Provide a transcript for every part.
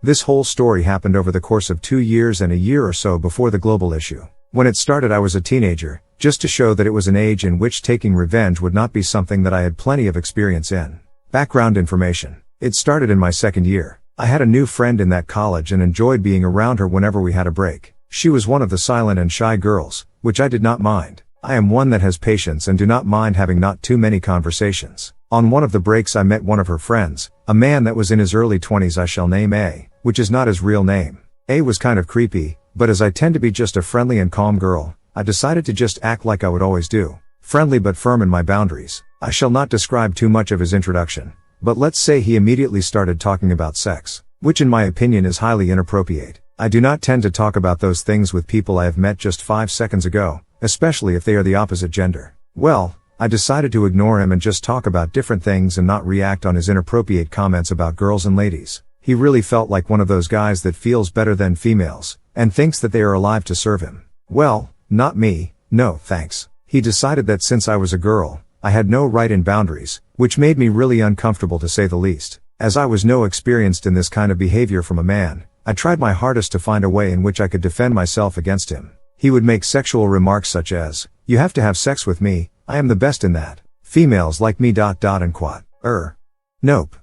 This whole story happened over the course of 2 years and a year or so before the global issue. When it started I was a teenager, just to show that it was an age in which taking revenge would not be something that I had plenty of experience in. Background information. It started in my second year. I had a new friend in that college and enjoyed being around her whenever we had a break. She was one of the silent and shy girls, which I did not mind. I am one that has patience and do not mind having not too many conversations. On one of the breaks I met one of her friends, a man that was in his early 20s. I shall name A, which is not his real name. A was kind of creepy, but as I tend to be just a friendly and calm girl, I decided to just act like I would always do. Friendly but firm in my boundaries. I shall not describe too much of his introduction, but let's say he immediately started talking about sex, which in my opinion is highly inappropriate. I do not tend to talk about those things with people I have met just 5 seconds ago, especially if they are the opposite gender. Well, I decided to ignore him and just talk about different things and not react on his inappropriate comments about girls and ladies. He really felt like one of those guys that feels better than females, and thinks that they are alive to serve him. Well, not me, no thanks. He decided that since I was a girl, I had no right in boundaries, which made me really uncomfortable to say the least. As I was no experienced in this kind of behavior from a man, I tried my hardest to find a way in which I could defend myself against him. He would make sexual remarks such as, "You have to have sex with me, I am the best in that. Females like me ... and quat. Nope.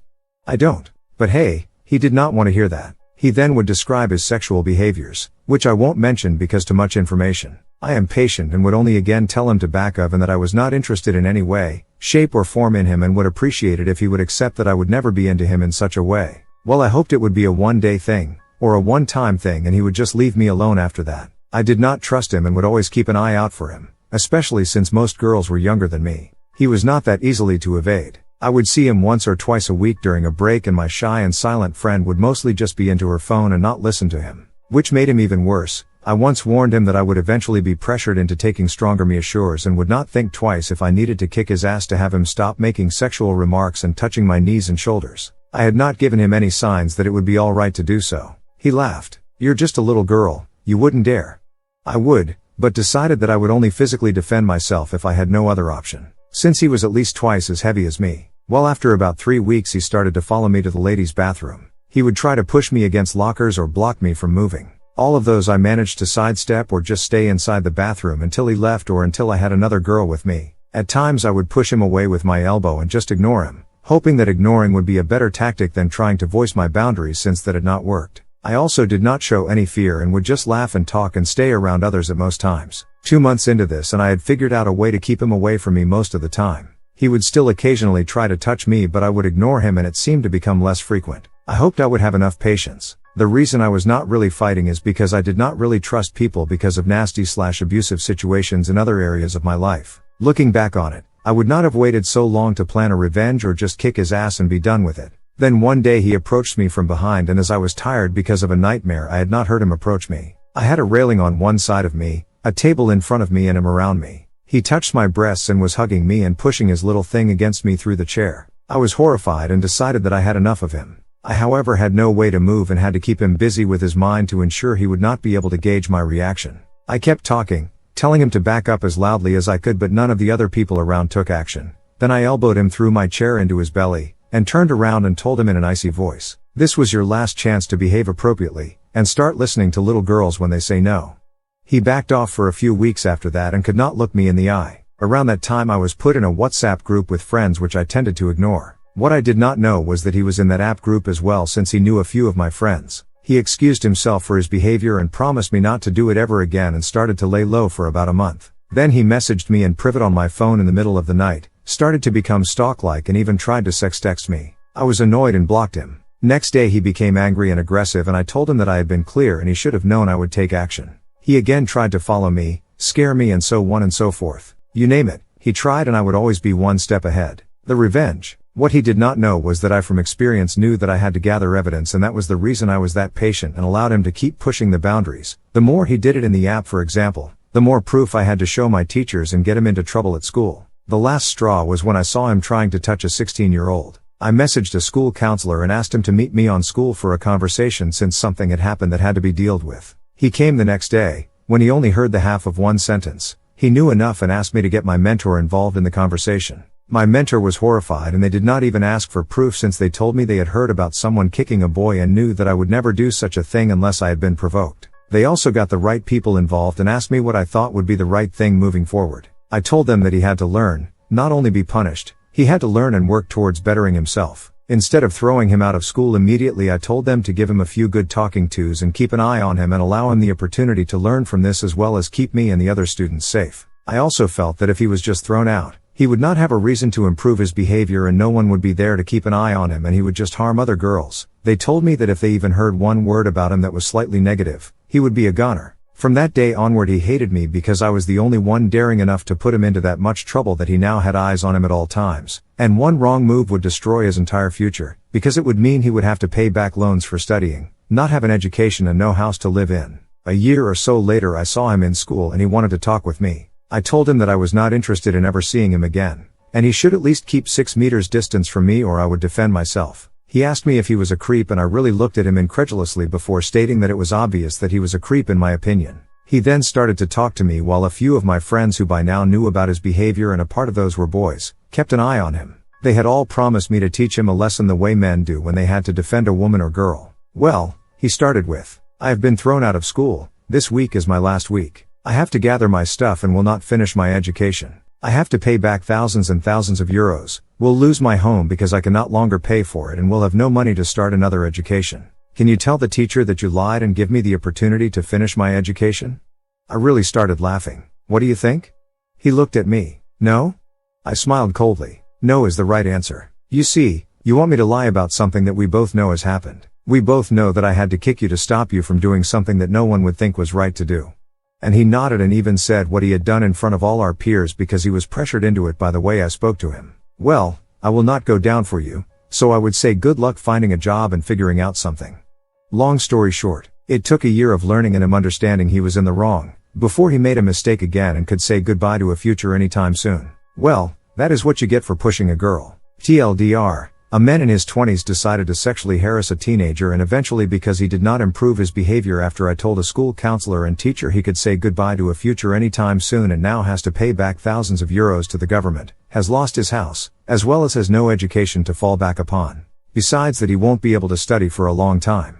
I don't." But hey, he did not want to hear that. He then would describe his sexual behaviors, which I won't mention because too much information. I am patient and would only again tell him to back off and that I was not interested in any way, shape or form in him and would appreciate it if he would accept that I would never be into him in such a way. Well, I hoped it would be a one-day thing, or a one-time thing and he would just leave me alone after that. I did not trust him and would always keep an eye out for him, especially since most girls were younger than me. He was not that easily to evade. I would see him once or twice a week during a break and my shy and silent friend would mostly just be into her phone and not listen to him, which made him even worse. I once warned him that I would eventually be pressured into taking stronger measures and would not think twice if I needed to kick his ass to have him stop making sexual remarks and touching my knees and shoulders. I had not given him any signs that it would be alright to do so. He laughed. "You're just a little girl, you wouldn't dare." I would, but decided that I would only physically defend myself if I had no other option, since he was at least twice as heavy as me. Well, after about 3 weeks he started to follow me to the ladies' bathroom. He would try to push me against lockers or block me from moving. All of those I managed to sidestep or just stay inside the bathroom until he left or until I had another girl with me. At times I would push him away with my elbow and just ignore him, hoping that ignoring would be a better tactic than trying to voice my boundaries since that had not worked. I also did not show any fear and would just laugh and talk and stay around others at most times. 2 months into this and I had figured out a way to keep him away from me most of the time. He would still occasionally try to touch me but I would ignore him and it seemed to become less frequent. I hoped I would have enough patience. The reason I was not really fighting is because I did not really trust people because of nasty/abusive situations in other areas of my life. Looking back on it, I would not have waited so long to plan a revenge or just kick his ass and be done with it. Then one day he approached me from behind and as I was tired because of a nightmare I had not heard him approach me. I had a railing on one side of me, a table in front of me and him around me. He touched my breasts and was hugging me and pushing his little thing against me through the chair. I was horrified and decided that I had enough of him. I however had no way to move and had to keep him busy with his mind to ensure he would not be able to gauge my reaction. I kept talking, telling him to back up as loudly as I could but none of the other people around took action. Then I elbowed him through my chair into his belly, and turned around and told him in an icy voice, "This was your last chance to behave appropriately, and start listening to little girls when they say no." He backed off for a few weeks after that and could not look me in the eye. Around that time I was put in a WhatsApp group with friends which I tended to ignore. What I did not know was that he was in that app group as well since he knew a few of my friends. He excused himself for his behavior and promised me not to do it ever again and started to lay low for about a month. Then he messaged me in private on my phone in the middle of the night, started to become stalk-like and even tried to sex-text me. I was annoyed and blocked him. Next day he became angry and aggressive and I told him that I had been clear and he should have known I would take action. He again tried to follow me, scare me and so on and so forth. You name it, he tried and I would always be one step ahead. The revenge. What he did not know was that I from experience knew that I had to gather evidence and that was the reason I was that patient and allowed him to keep pushing the boundaries. The more he did it in the app for example, the more proof I had to show my teachers and get him into trouble at school. The last straw was when I saw him trying to touch a 16-year-old. I messaged a school counselor and asked him to meet me on school for a conversation since something had happened that had to be dealt with. He came the next day. When he only heard the half of one sentence, he knew enough and asked me to get my mentor involved in the conversation. My mentor was horrified and they did not even ask for proof since they told me they had heard about someone kicking a boy and knew that I would never do such a thing unless I had been provoked. They also got the right people involved and asked me what I thought would be the right thing moving forward. I told them that he had to learn, not only be punished, he had to learn and work towards bettering himself. Instead of throwing him out of school immediately, I told them to give him a few good talking tos and keep an eye on him and allow him the opportunity to learn from this as well as keep me and the other students safe. I also felt that if he was just thrown out, he would not have a reason to improve his behavior and no one would be there to keep an eye on him and he would just harm other girls. They told me that if they even heard one word about him that was slightly negative, he would be a goner. From that day onward he hated me because I was the only one daring enough to put him into that much trouble that he now had eyes on him at all times. And one wrong move would destroy his entire future, because it would mean he would have to pay back loans for studying, not have an education and no house to live in. A year or so later I saw him in school and he wanted to talk with me. I told him that I was not interested in ever seeing him again, and he should at least keep 6 meters distance from me or I would defend myself. He asked me if he was a creep and I really looked at him incredulously before stating that it was obvious that he was a creep in my opinion. He then started to talk to me while a few of my friends who by now knew about his behavior and a part of those were boys, kept an eye on him. They had all promised me to teach him a lesson the way men do when they had to defend a woman or girl. Well, he started with, "I have been thrown out of school, this week is my last week. I have to gather my stuff and will not finish my education. I have to pay back thousands and thousands of euros, will lose my home because I can not longer pay for it and will have no money to start another education. Can you tell the teacher that you lied and give me the opportunity to finish my education?" I really started laughing. "What do you think?" He looked at me. "No?" I smiled coldly. "No is the right answer. You see, you want me to lie about something that we both know has happened. We both know that I had to kick you to stop you from doing something that no one would think was right to do." And he nodded and even said what he had done in front of all our peers because he was pressured into it by the way I spoke to him. "Well, I will not go down for you, so I would say good luck finding a job and figuring out something." Long story short, it took a year of learning and him understanding he was in the wrong, before he made a mistake again and could say goodbye to a future anytime soon. Well, that is what you get for pushing a girl. TLDR, a man in his 20s decided to sexually harass a teenager and eventually because he did not improve his behavior after I told a school counselor and teacher he could say goodbye to a future anytime soon and now has to pay back thousands of euros to the government, has lost his house, as well as has no education to fall back upon. Besides that he won't be able to study for a long time.